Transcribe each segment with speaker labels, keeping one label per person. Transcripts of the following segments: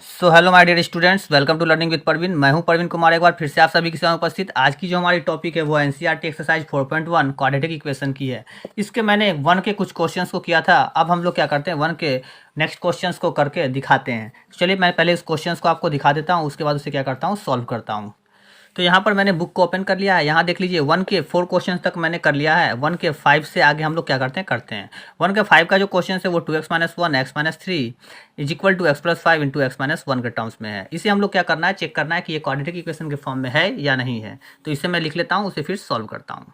Speaker 1: So hello my dear students, welcome to learning with Parveen. मैं हूं परवीन कुमार, एक बार फिर से आप सभी के सामने उपस्थित। आज की जो हमारी टॉपिक है वो एनसीईआरटी एक्सरसाइज 4.1 क्वाड्रेटिक इक्वेशन की है। इसके मैंने वन के कुछ क्वेश्चंस को किया था। अब हम लोग क्या करते हैं, वन के नेक्स्ट क्वेश्चंस को करके दिखाते हैं। चलिए मैं पहले इस क्वेश्चंस को आपको दिखा देता हूँ, उसके बाद उसे क्या करता हूँ, सॉल्व करता हूँ। तो यहाँ पर मैंने बुक को ओपन कर लिया है। यहाँ देख लीजिए, वन के 4 क्वेश्चन तक मैंने कर लिया है। वन के 5 से आगे हम लोग क्या करते हैं। वन के 5 का जो क्वेश्चन है वो 2x-1 x-3 is equal to x+5 into x-1 के टर्म्स में है। इसे हम लोग क्या करना है, चेक करना है कि ये क्वाड्रेटिक इक्वेशन के फॉर्म में है या नहीं है। तो इसे मैं लिख लेता हूँ, उसे फिर सॉल्व करता हूँ।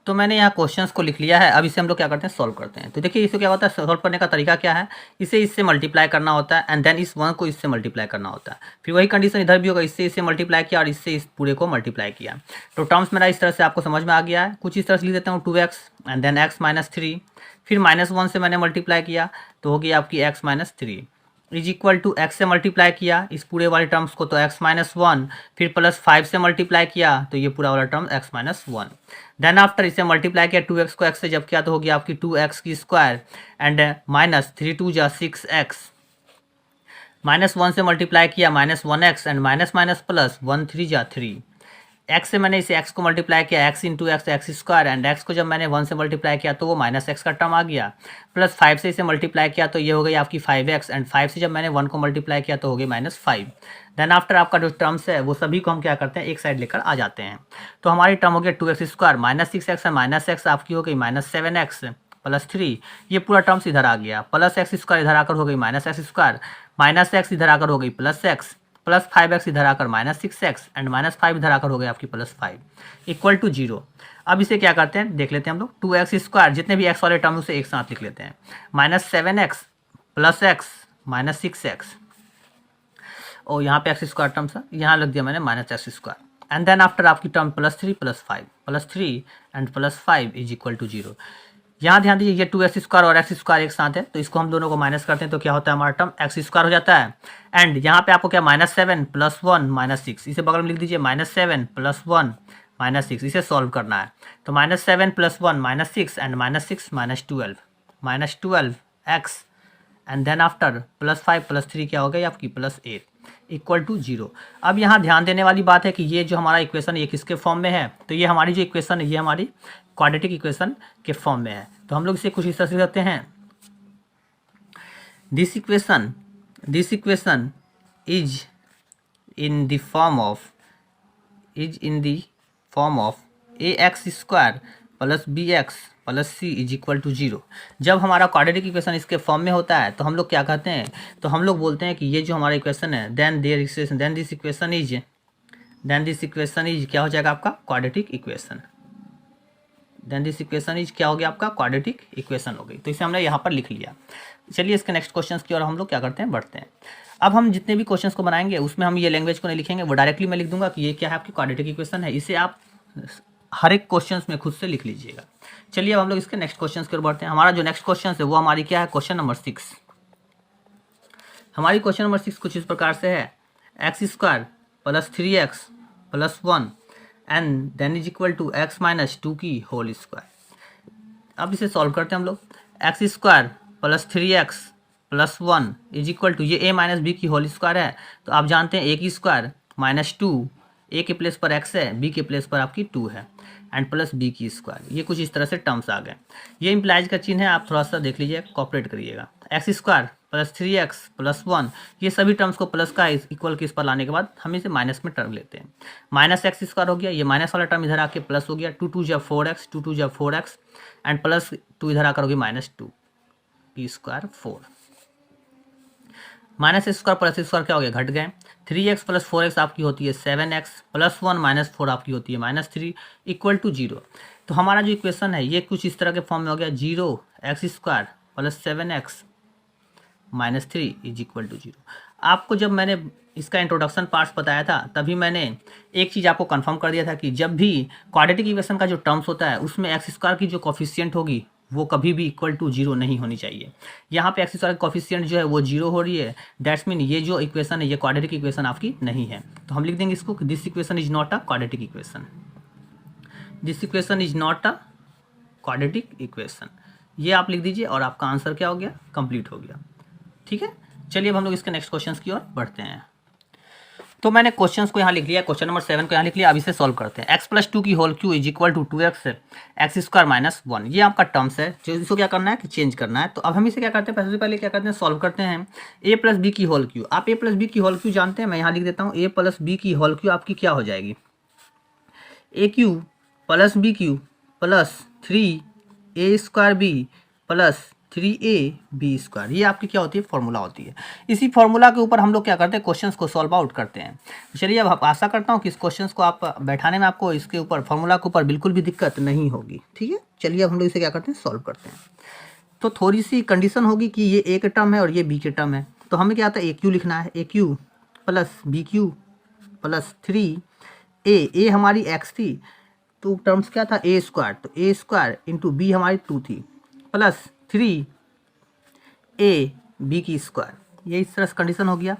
Speaker 1: तो मैंने यहाँ क्वेश्चंस को लिख लिया है। अब इसे हम लोग क्या करते हैं, सॉल्व करते हैं। तो देखिए इसे क्या होता है, सॉल्व करने का तरीका क्या है। इसे इससे मल्टीप्लाई करना होता है एंड देन इस वन को इससे मल्टीप्लाई करना होता है। फिर वही कंडीशन इधर भी होगा, इससे इसे मल्टीप्लाई किया और इससे इस पूरे को मल्टीप्लाई किया। तो टर्म्स मेरा इस तरह से आपको समझ में आ गया है। कुछ इस तरह से लिख देता हूँ, 2x एंड देन x-3। फिर -1 से मैंने मल्टीप्लाई किया तो होगी आपकी x-3 is equal to x से मल्टीप्लाई किया इस पूरे वाले टर्म्स को तो x-1, फिर +5 से मल्टीप्लाई किया तो ये पूरा वाला टर्म x-1। देन आफ्टर इसे मल्टीप्लाई किया 2x को x से जब किया तो होगी आपकी 2x की स्क्वायर एंड -3×2=6x। -1 से मल्टीप्लाई किया -1x and minus minus plus 1×3=3। x से मैंने इसे x को मल्टीप्लाई किया x into x x square and x को जब मैंने 1 से मल्टीप्लाई किया तो वो -x का टर्म आ गया। +5 से इसे मल्टीप्लाई किया तो ये हो गई आपकी 5x एंड 5 से जब मैंने 1 को मल्टीप्लाई किया तो हो गई -5। देन आफ्टर आपका जो टर्म्स है वो सभी को हम क्या करते हैं, एक साइड लेकर आ जाते हैं। तो हमारी टर्म हो गया 2x² -6x एंड -x आपकी हो गई -7x +3। ये पूरा टर्म्स इधर आ गया। +x² इधर आकर हो गई -x², -x इधर आकर हो गई +x, +5x इधर आकर -6x एंड -5 इधर आकर हो गया आपकी +5 इक्वल टू 0। अब इसे क्या करते हैं, देख लेते हैं हम लोग। 2x², जितने भी x वाले टर्म उसे एक साथ लिख लेते हैं। -7x +x -6x और यहाँ पे x² टर्म था, यहाँ लग दिया मैंने -x² एंड देन आफ्टर आपकी term +3 +5 +3 and +5 is equal to 0। यहाँ ध्यान दीजिए, ये 2x² और x² एक साथ है तो इसको हम दोनों को माइनस करते हैं तो क्या होता है, हमारा टर्म x² हो जाता है। एंड यहाँ पे आपको क्या, -7 +1 -6, इसे बगल में लिख दीजिए -7 +1 -6। इसे सॉल्व करना है तो -7 +1 -6 and -6 -12 x and then after +5 +3 क्या हो गई आपकी +8 इक्वल टू 0। अब यहाँ ध्यान देने वाली बात है कि ये जो हमारा इक्वेशन ये किसके फॉर्म में है, तो ये हमारी जो इक्वेशन है ये हमारी क्वाड्रेटिक इक्वेशन के फॉर्म में है। तो हम लोग इसे कुछ इस तरह से करते हैं, this equation is in the form of ax² + bx + c is equal to 0। जब हमारा क्वाड्रेटिक इक्वेशन इसके फॉर्म में होता है तो हम लोग क्या कहते हैं, तो हम लोग बोलते हैं कि ये जो हमारा इक्वेशन है देन दिस इक्वेशन इज क्या हो जाएगा आपका quadratic equation. Then this equation is क्या हो गया आपका क्वाड्रेटिक इक्वेशन हो गई। तो इसे हमने यहाँ पर लिख लिया। चलिए इसके नेक्स्ट क्वेश्चन की ओर हम लोग क्या करते हैं, बढ़ते हैं। अब हम जितने भी क्वेश्चंस को बनाएंगे उसमें हम ये लैंग्वेज को नहीं लिखेंगे, वो डायरेक्टली मैं लिख दूंगा कि ये क्या है, आपकी क्वाड्रेटिक इक्वेशन है। इसे आप हर एक क्वेश्चन में खुद से लिख लीजिएगा। चलिए अब हम लोग इसके नेक्स्ट क्वेश्चन की ओर बढ़ते हैं। हमारा जो नेक्स्ट क्वेश्चन है वो हमारी क्या है, क्वेश्चन नंबर 6। हमारी क्वेश्चन नंबर 6 कुछ इस प्रकार से है, x² + 3x + 1 and then is equal to x - 2 की होल स्क्वायर। अब इसे सॉल्व करते हैं हम लोग। x² + 3x + 1 is equal to, ये a - b की होल स्क्वायर है तो आप जानते हैं a की स्क्वायर -2, a के प्लेस पर x है, b के प्लेस पर आपकी 2 है एंड प्लस b की स्क्वायर। ये कुछ इस तरह से टर्म्स आ गए। ये इम्प्लाइज का चिन्ह है, आप थोड़ा सा देख लीजिए, कॉपरेट करिएगा। x² + 3x + 1, ये सभी टर्म्स को प्लस का इक्वल के इस पर लाने के बाद हम इसे माइनस में टर्म लेते हैं। -x² हो गया, ये माइनस वाला टर्म इधर आके प्लस हो गया, 2 2 जा 4x 2 2 जा 4x एंड प्लस 2 इधर आकर होगी -2 की स्क्वायर 4। -x² + x² क्या हो गया, घट गए। 3x + 4x आपकी होती है 7x + 1 - 4 आपकी होती है -3 इक्वल टू 0। तो हमारा जो इक्वेशन है ये कुछ इस तरह के फॉर्म में हो गया, 0x² + 7x -3 is equal to 0। आपको जब मैंने इसका इंट्रोडक्शन पार्ट्स बताया था तभी मैंने एक चीज़ आपको कंफर्म कर दिया था कि जब भी क्वाड्रेटिक इक्वेशन का जो टर्म्स होता है उसमें x² की जो कोफिशिएंट होगी वो कभी भी इक्वल टू 0 नहीं होनी चाहिए। यहाँ पे x² की कोफिशिएंट जो है वो 0 हो रही है, दैट्स मीन ये जो इक्वेशन है ये क्वाड्रेटिक इक्वेशन आपकी नहीं है। तो हम लिख देंगे इसको, this equation is not a quadratic equation, this equation is not a quadratic equation. ये आप लिख दीजिए और आपका आंसर क्या हो गया, कंप्लीट हो गया। ठीक है, चलिए अब हम लोग इसके नेक्स्ट क्वेश्चन की ओर बढ़ते हैं। तो मैंने क्वेश्चंस को यहाँ लिख लिया, क्वेश्चन नंबर 7 को यहाँ लिख लिया। अब इसे सॉल्व करते हैं। x+2 की whole cube is equal to 2x x² - 1, ये आपका टर्म्स है जो इसको क्या करना है कि चेंज करना है। तो अब हम इसे क्या करते हैं, सबसे पहले क्या करते हैं, सॉल्व करते हैं। a+b की होल क्यू, आप a+b की होल क्यू जानते हैं, मैं यहाँ लिख देता हूँ। a+b की होल क्यू आपकी क्या हो जाएगी, a³ + b³ + 3a² b + 3ab², ये आपकी क्या होती है, फॉर्मूला होती है। इसी फॉर्मूला के ऊपर हम लोग क्या करते हैं, क्वेश्चंस को सॉल्व आउट करते हैं। चलिए अब आशा करता हूँ कि इस क्वेश्चंस को आप बैठाने में आपको इसके ऊपर फॉर्मूला के ऊपर बिल्कुल भी दिक्कत नहीं होगी। ठीक है, चलिए अब हम लोग इसे क्या करते हैं, सॉल्व करते हैं। तो थोड़ी सी कंडीशन होगी कि ये ए के टर्म है और ये बी के टर्म है, तो हमें क्या आता है, AQ लिखना है। AQ + BQ + 3a हमारी x थी, तो टर्म्स क्या था, a², तो a² × b हमारी 2 थी, + 3ab², ये इस तरह से कंडीशन हो गया।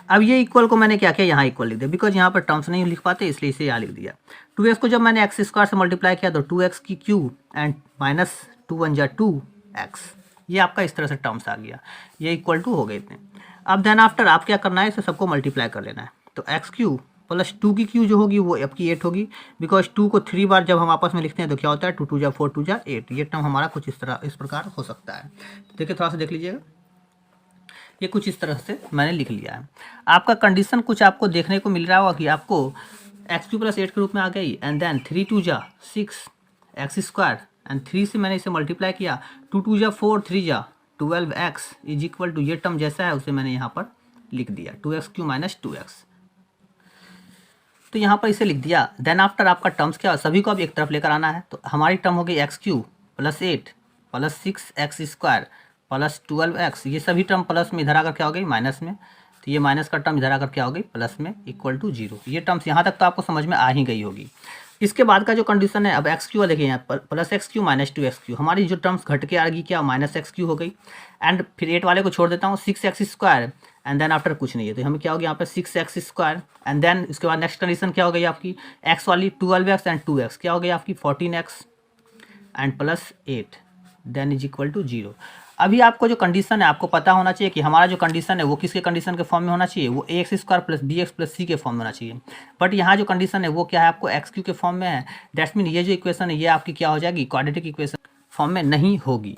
Speaker 1: अब ये इक्वल को मैंने क्या किया, यहाँ इक्वल लिख दिया, बिकॉज यहाँ पर टर्म्स नहीं लिख पाते इसलिए इसे यहाँ लिख दिया। 2x को जब मैंने x² से मल्टीप्लाई किया तो 2x की क्यू एंड -2 × 2x, ये आपका इस तरह से टर्म्स आ गया, ये इक्वल टू हो गए इतने। अब देन आफ्टर आप क्या करना है, इसे सबको मल्टीप्लाई कर लेना है। तो x³ + 2 की क्यू जो होगी वो आपकी 8 होगी, बिकॉज 2 को 3 बार जब हम आपस में लिखते हैं तो क्या होता है, 2 × 2 = 4, 2 × 8, ये टर्म हमारा कुछ इस प्रकार हो सकता है। देखिए थोड़ा सा देख लीजिएगा, ये कुछ इस तरह से मैंने लिख लिया है। आपका कंडीशन कुछ आपको देखने को मिल रहा होगा कि आपको x³ + 8 के रूप में आ गई, एंड देन 3 × 2 = 6 x² एंड 3 से मैंने इसे मल्टीप्लाई किया, 2 × 2 = 4, 3 × 12x इज इक्वल टू, ये टर्म जैसा है उसे मैंने यहाँ पर लिख दिया, 2x³ - 2x, तो यहाँ पर इसे लिख दिया। देन आफ्टर आपका टर्म्स क्या, सभी को अब एक तरफ लेकर आना है। तो हमारी टर्म हो गई x³ + 8 + 6x² + 12x, ये सभी टर्म प्लस में इधर आकर क्या हो गई, माइनस में, तो ये माइनस का टर्म इधर आकर क्या हो गई, प्लस में, इक्वल टू 0। ये टर्म्स यहाँ तक तो आपको समझ में आ ही गई होगी। इसके बाद का जो कंडीशन है, अब x³ देखिए यहाँ +x³ - 2x³, हमारी जो टर्म्स घट के आ गई क्या, -x³ हो गई, एंड फिर 8 वाले को छोड़ देता हूँ, 6x² एंड देन आफ्टर कुछ नहीं है, तो हमें क्या हो गया यहाँ पे 6x², एंड देन इसके बाद नेक्स्ट कंडीशन क्या हो गई आपकी, x वाली 12x एंड 2x क्या हो गई आपकी 14x and +8 then is equal to 0। अभी आपको जो कंडीशन है आपको पता होना चाहिए कि हमारा जो कंडीशन है वो किसके कंडीशन के फॉर्म में होना चाहिए, वो ax² + bx + c के फॉर्म में होना चाहिए। बट यहाँ जो कंडीशन है वो क्या है, आपको x³ के फॉर्म में है, दैट्स मीन ये जो इक्वेशन है ये आपकी क्या हो जाएगी, क्वाड्रेटिक इक्वेशन फॉर्म में नहीं होगी।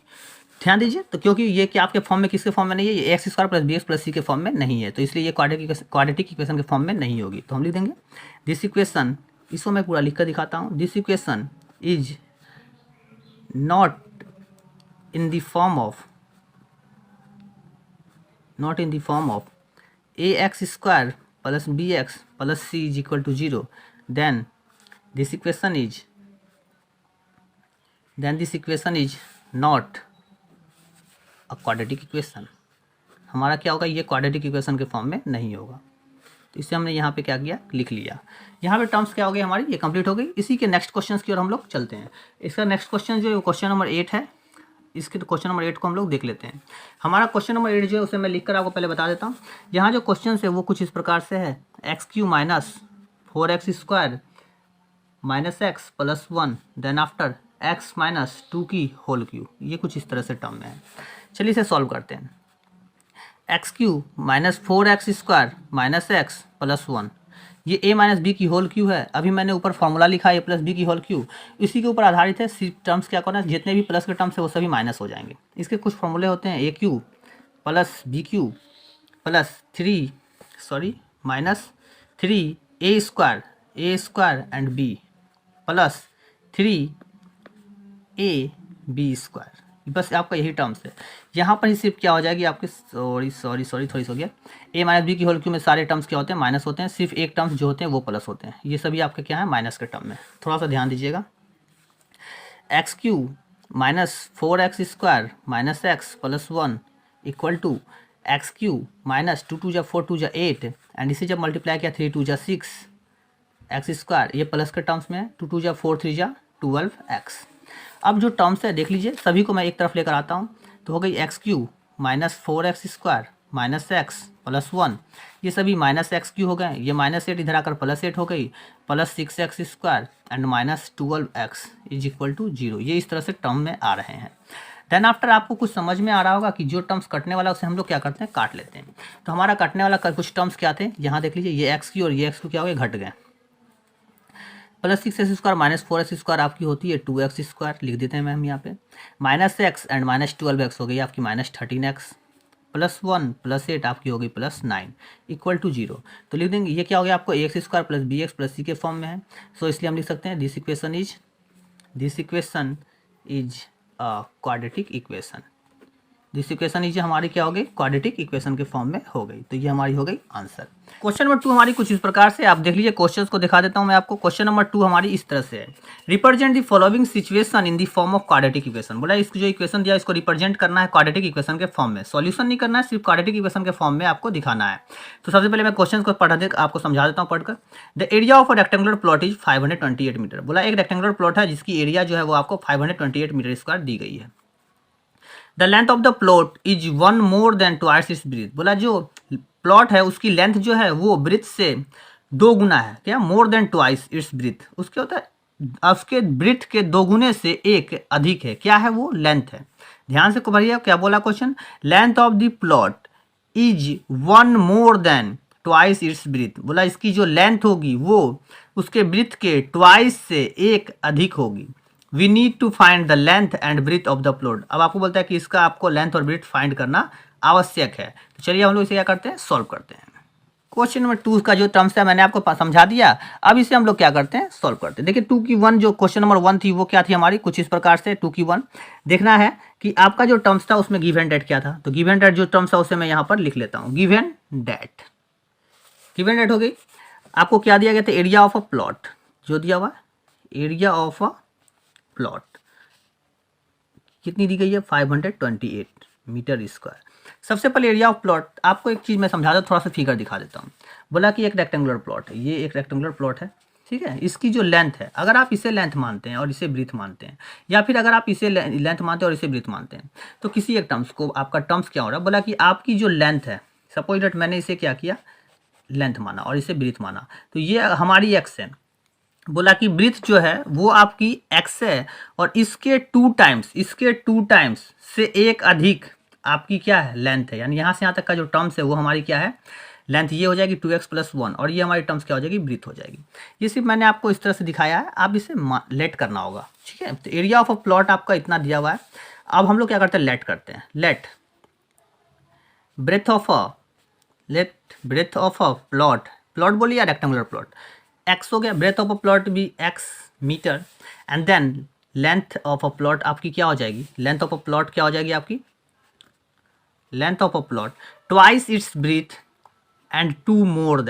Speaker 1: ध्यान दीजिए, तो क्योंकि ये क्या आपके फॉर्म में किसके फॉर्म में नहीं है, ये x² + bx + c के फॉर्म में नहीं है, तो इसलिए ये क्वाड्रेटिक इक्वेशन के फॉर्म में नहीं होगी। तो हम लिख देंगे दिस इक्वेशन, इसको मैं पूरा लिख कर दिखाता हूँ, this equation is not in the form of ax² + bx + c is equal to 0, then this equation is not a quadratic equation। हमारा क्या होगा, ये क्वाड्रेटिक इक्वेशन के फॉर्म में नहीं होगा। तो इसे हमने यहाँ पे क्या किया, लिख लिया। यहाँ पे टर्म्स क्या हो गई हमारी, ये कंप्लीट हो गई। इसी के नेक्स्ट क्वेश्चन की ओर हम लोग चलते हैं। इसका नेक्स्ट क्वेश्चन जो क्वेश्चन नंबर 8 है, इसके क्वेश्चन नंबर 8 को हम लोग देख लेते हैं। हमारा क्वेश्चन नंबर 8 जो है उसे मैं लिखकर आपको पहले बता देता हूँ। यहाँ जो क्वेश्चन है वो कुछ इस प्रकार से है, x³ - 4x² - x + 1 then after x - 2 की होल क्यू, ये कुछ इस तरह से टर्म में है। चलिए इसे सॉल्व करते हैं। x³ - 4x² - x + 1, ये a - b की होल क्यू है। अभी मैंने ऊपर फॉर्मूला लिखा a + b की होल क्यू, इसी के ऊपर आधारित है। सी टर्म्स क्या करना है, जितने भी प्लस के टर्म्स है वो सभी माइनस हो जाएंगे। इसके कुछ फॉर्मूले होते हैं, a³ + bq -3a² and b + 3ab², बस आपका यही टर्म्स है। यहाँ पर ही सिर्फ क्या हो जाएगी आपके, सॉरी थोड़ी सा हो गया, a - b की होल क्यू में सारे टर्म्स क्या होते हैं, माइनस होते हैं, सिर्फ एक टर्म्स जो होते हैं वो प्लस होते हैं। ये सभी आपके क्या है, माइनस के टर्म में। थोड़ा सा ध्यान दीजिएगा, x³ - 4x² - x + 1 equal to x³ - 2 × 2 = 4, 2 × 8 and इसे जब मल्टीप्लाई किया 3 × 2 = 6 x², ये प्लस के टर्म्स में है, 2 × 2 = 4, 3 × 12x। अब जो टर्म्स है देख लीजिए, सभी को मैं एक तरफ लेकर आता हूँ, तो हो गई x³ - 4x² - x + 1, ये सभी -x³ हो गए, ये -8 इधर आकर +8 हो गई, + 6x² and -12x is equal to 0, ये इस तरह से टर्म में आ रहे हैं। देन आफ्टर आपको कुछ समझ में आ रहा होगा कि जो टर्म्स कटने वाला उसे हम लोग क्या करते हैं, काट लेते हैं। तो हमारा कटने वाला कुछ टर्म्स क्या थे, यहाँ देख लीजिए, ये एक्स की और ये एक्स को क्या हो गए, घट गए। प्लस 6x² माइनस 4x² आपकी होती है 2x², लिख देते हैं मैम यहाँ पे। Minus x and minus 12x हो गई आपकी माइनस 13x, प्लस 1 प्लस 8 आपकी हो गई प्लस 9 इक्वल टू 0। तो लिख देंगे ये क्या हो गया आपको, ax² plus bx plus c के फॉर्म में है। सो इसलिए हम लिख सकते हैं this equation is a quadratic equation. This equation is हमारी क्या हो गई, क्वाड्रेटिक इक्वेशन के फॉर्म में हो गई। तो ये हमारी हो गई आंसर। क्वेश्चन नंबर 2 हमारी कुछ इस प्रकार से, आप देख लीजिए क्वेश्चंस को दिखा देता हूं मैं आपको। क्वेश्चन नंबर 2 हमारी इस तरह से है, represent the following situation in the form of quadratic equation. बोला इसको जो इक्वेशन दिया इसको रिप्रेजेंट करना है क्वाड्रेटिक इक्वेशन के फॉर्म में, सॉल्यूशन नहीं करना है, सिर्फ क्वाड्रेटिक इक्वेशन के फॉर्म में आपको दिखाना है। तो सबसे पहले मैं क्वेश्चन को पढ़ा दे आपको समझा देता हूँ पढ़कर। The area of a rectangular plot is 528 metre. बोला एक रेक्टेंगुलर प्लॉट है जिसकी एरिया जो है वो आपको 528 मीटर स्क्वायर दी गई है। The length of the plot is 1 more than twice its breadth. बोला जो प्लॉट है उसकी लेंथ जो है वो ब्रीथ से 2 गुना है, क्या, more than twice its breadth, उसके होता है उसके ब्रीथ के 2 गुने से एक अधिक है, क्या है वो, लेंथ है। ध्यान से भरिए क्या बोला question, length of the plot is 1 more than twice its breadth. बोला इसकी जो लेंथ होगी वो उसके ब्रीथ के ट्वाइस से एक अधिक होगी। We need to find the length and breadth of the plot. अब आपको बोलता है कि इसका आपको लेंथ और ब्रीथ फाइंड करना आवश्यक है। तो चलिए हम लोग इसे क्या करते हैं, सॉल्व करते हैं। क्वेश्चन नंबर 2 का जो टर्म्स है मैंने आपको समझा दिया। अब इसे हम लोग क्या करते हैं, सॉल्व करते हैं। देखिए 2 की 1 जो क्वेश्चन नंबर 1 थी वो क्या थी हमारी, कुछ इस प्रकार से 2 की 1 देखना है कि आपका जो टर्म्स था उसमें गिव एंड डेट क्या था। तो गिव एंड डेट जो टर्म्स था उसे मैं यहाँ पर लिख लेता हूँ, गिव एंड डेट हो गई। आपको क्या दिया गया था, एरिया ऑफ अ प्लॉट जो दिया हुआ, एरिया ऑफ अ प्लॉट कितनी दी गई है, 528 मीटर स्क्वायर। सबसे पहले एरिया ऑफ प्लॉट, आपको एक चीज़ मैं समझा दूँ, थोड़ा सा फिगर दिखा देता हूँ। बोला कि एक रेक्टेंगुलर प्लॉट है, ये एक रेक्टेंगुलर प्लॉट है, ठीक है। इसकी जो लेंथ है, अगर आप इसे लेंथ मानते हैं और इसे ब्रीथ मानते हैं, या फिर अगर आप इसे लेंथ मानते हैं और इसे ब्रीथ मानते हैं, तो किसी एक टर्म्स को आपका टर्म्स क्या हो रहा है, बोला कि आपकी जो लेंथ है, सपोज दैट मैंने इसे क्या किया, लेंथ माना और इसे ब्रीथ माना, तो ये हमारी एक्स है। बोला कि ब्रीथ जो है वो आपकी एक्स है और इसके 2 टाइम्स से एक अधिक आपकी क्या है, लेंथ है। यानी यहाँ से यहाँ तक का जो टर्म्स है वो हमारी क्या है, लेंथ। ये हो जाएगी 2x + 1 और ये हमारी टर्म्स क्या हो जाएगी, ब्रीथ हो जाएगी। ये सिर्फ मैंने आपको इस तरह से दिखाया है, आप इसे लेट करना होगा, ठीक है। तो एरिया ऑफ अ प्लॉट आपका इतना दिया हुआ है। अब हम लोग क्या करते हैं, लेट करते हैं। Let breadth of a plot बोलिए या रेक्टेंगुलर प्लॉट, एक्स हो गया, ब्रेथ ऑफ अ प्लॉट भी x metre, and then length of a plot आपकी क्या हो जाएगी, लेंथ ऑफ अ प्लॉट क्या हो जाएगी आपकी, length of a plot twice its breadth and 2 more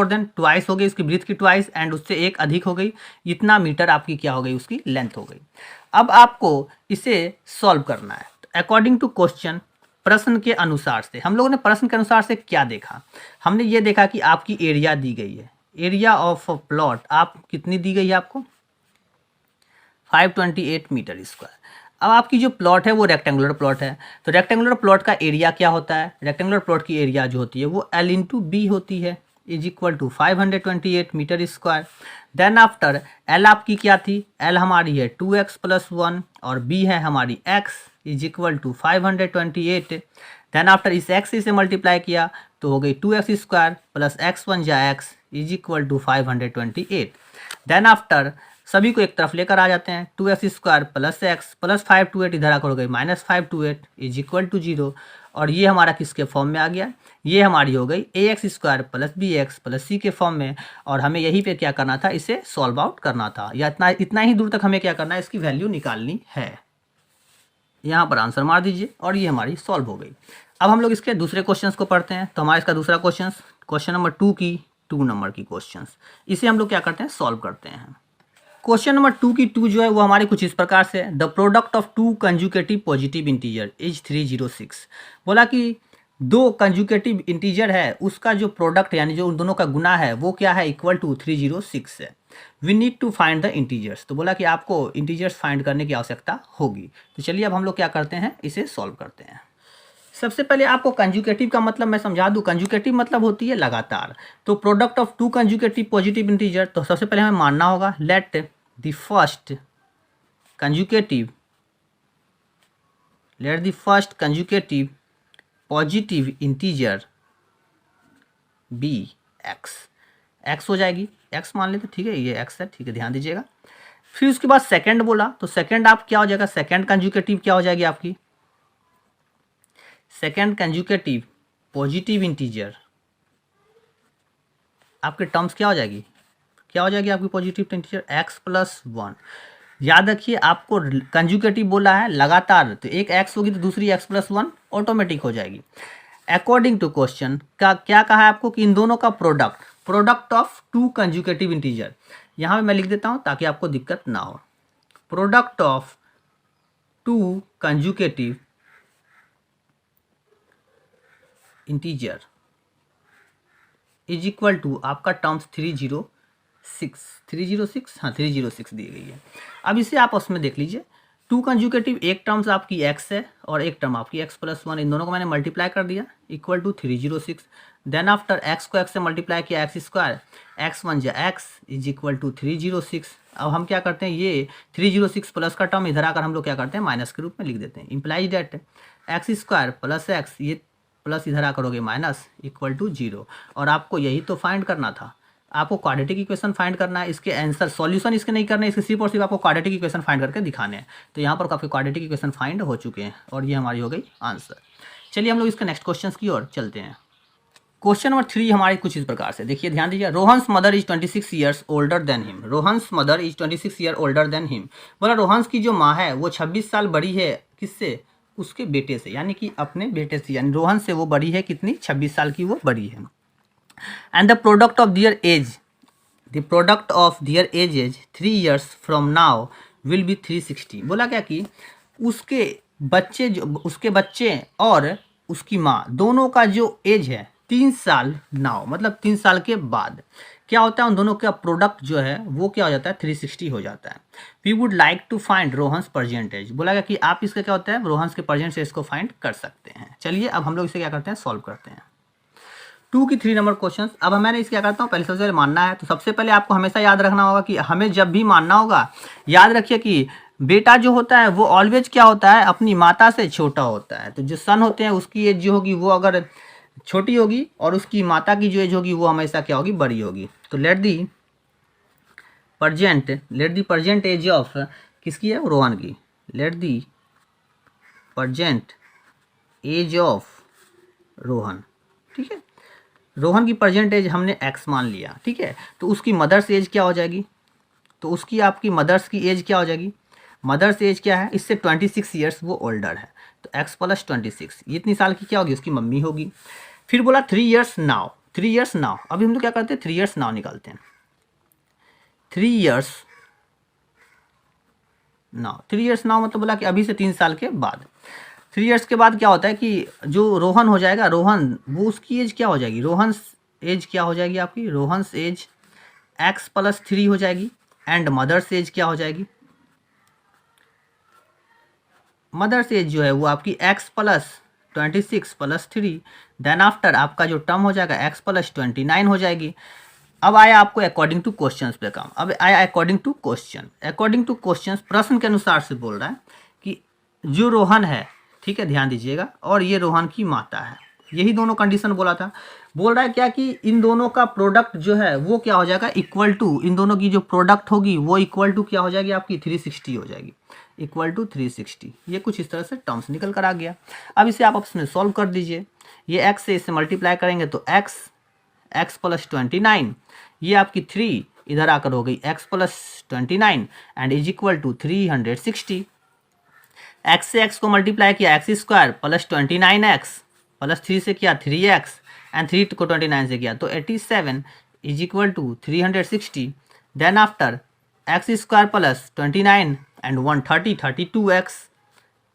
Speaker 1: than twice हो गई इसकी ब्रीथ की ट्वाइस एंड उससे एक अधिक हो गई, इतना मीटर आपकी क्या हो गई, उसकी लेंथ हो गई। अब आपको इसे सॉल्व करना है अकॉर्डिंग टू क्वेश्चन, प्रश्न के अनुसार से। हम लोगों ने प्रश्न के अनुसार से क्या देखा, हमने ये देखा कि आपकी एरिया दी गई है, एरिया ऑफ अ प्लॉट आप कितनी दी गई है आपको, 528 मीटर स्क्वायर। अब आपकी जो प्लॉट है वो रेक्टेंगुलर प्लॉट है, तो रेक्टेंगुलर प्लॉट का एरिया क्या होता है, रेक्टेंगुलर प्लॉट की एरिया जो होती है वो L इंटू बी होती है, is equal to 528 metre square. Then after L आपकी क्या थी, L हमारी है 2x + 1 और B है हमारी x, is equal to 528। Then after इस x से मल्टीप्लाई किया तो हो गई 2x² प्लस x1 जा x is equal to 528। Then after सभी को एक तरफ लेकर आ जाते हैं, 2x² प्लस x प्लस 528 इधर आकर हो गई -528 इज इक्वल टू 0। और ये हमारा किसके फॉर्म में आ गया, ये हमारी हो गई ax² plus bx plus c के फॉर्म में। और हमें यहीं पे क्या करना था, इसे सॉल्व आउट करना था, या इतना ही दूर तक हमें क्या करना है, इसकी वैल्यू निकालनी है। यहाँ पर आंसर मार दीजिए और ये हमारी सॉल्व हो गई। अब हम लोग इसके दूसरे क्वेश्चंस को पढ़ते हैं। तो हमारा इसका दूसरा क्वेश्चन नंबर 2 की 2 नंबर की क्वेश्चंस, इसे हम लोग क्या करते हैं, सॉल्व करते हैं। क्वेश्चन नंबर 2 की 2 जो है वो हमारी कुछ इस प्रकार से, the product of 2 conjugative positive integer is 306। बोला कि 2 कंजुकेटिव इंटीजर है उसका जो प्रोडक्ट यानी जो उन दोनों का गुना है वो क्या है, इक्वल टू 306 है। We need to find the integers. तो बोला कि आपको इंटीजर्स फाइंड करने की आवश्यकता होगी। तो चलिए अब हम लोग क्या करते हैं, इसे सॉल्व करते हैं। सबसे पहले आपको कंजुकेटिव का मतलब मैं समझा दूं, कंजुकेटिव मतलब होती है लगातार। तो product of 2 conjugative positive integer, तो सबसे पहले हमें मानना होगा let the first conjugative let the first conjugative positive integer be x, x हो जाएगी, एक्स मान लेते, ठीक है, ये एक्स है, ठीक है, ध्यान दीजिएगा। फिर उसके बाद सेकंड बोला, तो सेकंड आप क्या हो जाएगा, सेकंड कंजुगेटिव क्या हो जाएगी आपकी, सेकंड कंजुगेटिव पॉजिटिव इंटीजर आपके टर्म्स क्या हो जाएगी, क्या हो जाएगी आपकी positive integer x plus one. याद रखिए आपको कंजुगेटिव बोला है लगातार, तो एक एक्स होगी तो दूसरी एक्स प्लस वन ऑटोमेटिक हो जाएगी। अकॉर्डिंग टू क्वेश्चन का क्या कहा है आपको कि इन दोनों का product of two conjugative integer, यहाँ पे मैं लिख देता हूँ ताकि आपको दिक्कत ना हो। Product of two conjugative integer is equal to आपका टर्म्स 306 हाँ 306 दी गई है। अब इसे आप उसमें देख लीजिए, टू कंजुगेटिव एक टर्म्स आपकी एक्स है और एक टर्म आपकी एक्स प्लस वन, इन दोनों को मैंने मल्टीप्लाई कर दिया equal to 306। Then after x को एक्स से मल्टीप्लाई किया एक्स स्क्वायर, एक्स वन जा एक्स इज इक्वल टू 306। अब हम क्या करते हैं, ये 306 प्लस का टर्म इधर आकर हम लोग क्या करते हैं माइनस के रूप में लिख देते हैं। Implies date x square plus x, ये प्लस इधर आकर हो गए माइनस इक्वल टू 0। और आपको यही तो फाइंड करना था, आपको क्वाड्रेटिक इक्वेशन फाइंड करना है, इसके आंसर सॉल्यूशन इसके नहीं करने, इसके सिर्फ और सिर्फ आपको क्वाड्रेटिक इक्वेशन फाइंड करके दिखाने हैं। तो यहाँ पर काफ़ी क्वाड्रेटिक इक्वेशन फाइंड हो चुके हैं और ये हमारी हो गई आंसर। चलिए हम लोग इसके नेक्स्ट क्वेश्चन की ओर चलते हैं। क्वेश्चन नंबर 3 हमारे कुछ इस प्रकार से, देखिए ध्यान दीजिए। Rohan's mother is 26 years older than him, Rohan's mother is 26 year older than him. बोला रोहन्स की जो माँ है वो 26 साल बड़ी है किससे, उसके बेटे से, यानी कि अपने बेटे से, यानी रोहन से वो बड़ी है कितनी, 26 साल की वो बड़ी है। And the product of their age, the product of their age is 3 years from now will be 360। बोला क्या कि उसके बच्चे उसके बच्चे और उसकी माँ दोनों का जो एज है 3 साल नाउ, मतलब 3 साल के बाद क्या होता है, उन दोनों का प्रोडक्ट जो है वो क्या हो जाता है 360 हो जाता है। We would like to find Rohan's present age, बोला गया कि आप इसका क्या होता है रोहन्स के प्रेजेंट एज को फाइंड कर सकते हैं। चलिए अब हम लोग इसे क्या करते हैं, सॉल्व करते हैं। 2 की 3 नंबर क्वेश्चन। अब मैंने इसे क्या करता हूँ, पहले सबसे पहले मानना है, तो सबसे पहले आपको हमेशा याद रखना होगा कि हमें जब भी मानना होगा, याद रखिए कि बेटा जो होता है वो ऑलवेज क्या होता है, अपनी माता से छोटा होता है। तो जो सन होते हैं उसकी एज जो होगी वो अगर छोटी होगी और उसकी माता की जो एज होगी वो हमेशा क्या होगी, बड़ी होगी। तो let the present age of किसकी है, रोहन की। Let the present age of Rohan, ठीक है, रोहन की प्रजेंट एज हमने एक्स मान लिया, ठीक है। तो उसकी मदर्स एज क्या हो जाएगी, तो उसकी आपकी मदर्स की एज क्या हो जाएगी, मदर्स एज क्या है, इससे 26 ईयर्स वो ओल्डर है, तो x प्लस 26 ये इतनी साल की क्या होगी, उसकी मम्मी होगी। फिर बोला 3 ईयर्स नाउ, 3 ईयर्स नाउ, अभी हम लोग क्या करते हैं 3 ईयर्स नाउ निकालते हैं। 3 ईयर्स नाउ, 3 ईयर्स नाउ मतलब बोला कि अभी से 3 साल के बाद। 3 ईयर्स के बाद क्या होता है कि जो रोहन हो जाएगा, रोहन वो उसकी एज क्या हो जाएगी, रोहन एज क्या हो जाएगी आपकी, रोहन्स एज x प्लस 3 हो जाएगी एंड मदर्स एज क्या हो जाएगी, मदर्स एज जो है वो आपकी x plus 26 plus 3। Then after आपका जो टर्म हो जाएगा x प्लस 29 हो जाएगी। अब आया आपको अकॉर्डिंग टू क्वेश्चंस पे काम, अब आया अकॉर्डिंग टू क्वेश्चन, प्रश्न के अनुसार से बोल रहा है कि जो रोहन है, ठीक है, ध्यान दीजिएगा, और ये रोहन की माता है, यही दोनों कंडीशन बोला था। बोल रहा है क्या कि इन दोनों का प्रोडक्ट जो है वो क्या हो जाएगा, इक्वल टू, इन दोनों की जो प्रोडक्ट होगी वो इक्वल टू क्या हो जाएगी आपकी 360 हो जाएगी, इक्वल टू 360। ये कुछ इस तरह से टर्म्स निकल कर आ गया। अब इसे आप अपने सॉल्व कर दीजिए, ये x से इसे मल्टीप्लाई करेंगे तो x प्लस 29, ये आपकी 3 इधर आकर हो गई x plus 29 and is equal to 360। x से x को मल्टीप्लाई किया x square plus 29x plus 3 से किया 3x एंड 3 को 29 से किया तो 87 is equal to 360। Then after x square plus 29 and 130 32x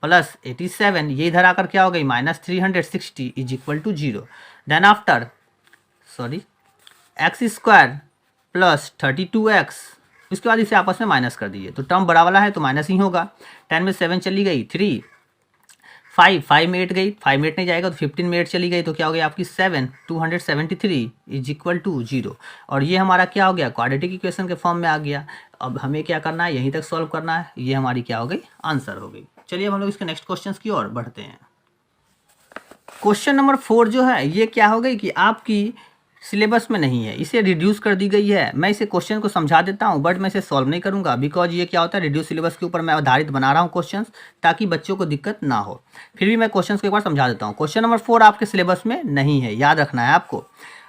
Speaker 1: plus 87, ये इधर आकर क्या हो गई minus 360 is equal to 0। Then after x square plus 32x, उसके बाद इसे आपस में माइनस कर दीजिए, तो टर्म बड़ा वाला है तो माइनस ही होगा। 10 में 7 चली गई, 3 5 में 8 गई, 5 में 8 नहीं जाएगा तो 15 में 8 चली गई, तो क्या हो गई आपकी 7 273 इज इक्वल टू 0। और ये हमारा क्या हो गया, क्वाड्रेटिक इक्वेशन के फॉर्म में आ गया। अब हमें क्या करना है, यहीं तक सॉल्व करना है, ये हमारी क्या हो गई, आंसर हो गई। चलिए अब हम लोग इसके नेक्स्ट क्वेश्चन की ओर बढ़ते हैं। क्वेश्चन नंबर 4 जो है ये क्या हो गई कि आपकी सिलेबस में नहीं है, इसे रिड्यूस कर दी गई है। मैं इसे क्वेश्चन को समझा देता हूँ बट मैं इसे सॉल्व नहीं करूँगा, बिकॉज ये क्या होता है रिड्यूस सिलेबस के ऊपर मैं आधारित बना रहा हूँ क्वेश्चंस, ताकि बच्चों को दिक्कत ना हो। फिर भी मैं क्वेश्चंस को एक बार समझा देता हूँ। क्वेश्चन नंबर 4 आपके सिलेबस में नहीं है, याद रखना है आपको।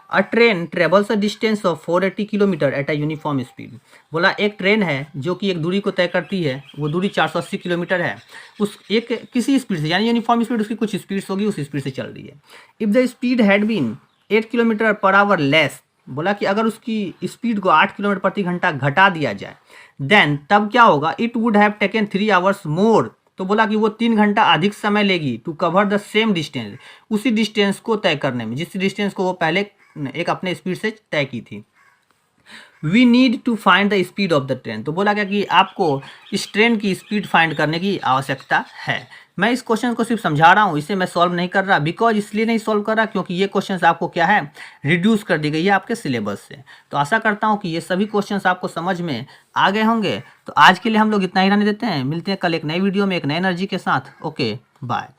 Speaker 1: अ train travels a distance of 480 kilometre at a uniform speed. बोला एक ट्रेन है जो कि एक दूरी को तय करती है, वो दूरी 480 किलोमीटर है, उस एक किसी स्पीड से, यानी यूनिफॉर्म स्पीड उसकी कुछ स्पीड्स होगी, उस स्पीड से चल रही है। If the speed had been 8 kilometre per hour less, बोला कि अगर उसकी स्पीड को 8 किलोमीटर प्रति घंटा घटा दिया जाए, देन तब क्या होगा, it would have taken 3 hours more. तो बोला कि वो 3 घंटा अधिक समय लेगी to cover the same distance, उसी डिस्टेंस को तय करने में, जिस डिस्टेंस को वो पहले एक अपने स्पीड से तय की थी। We need to find the speed of the train. तो बोला क्या कि आपको इस ट्रेन की स्पीड फाइंड करने की आवश्यकता है। मैं इस क्वेश्चन को सिर्फ समझा रहा हूँ, इसे मैं सॉल्व नहीं कर रहा, बिकॉज इसलिए नहीं सॉल्व कर रहा क्योंकि ये क्वेश्चंस आपको क्या है रिड्यूस कर दी गई है आपके सिलेबस से। तो आशा करता हूँ कि ये सभी क्वेश्चंस आपको समझ में आ गए होंगे। तो आज के लिए हम लोग इतना ही रहने देते हैं, मिलते हैं कल एक नई वीडियो में एक नई एनर्जी के साथ। Okay bye.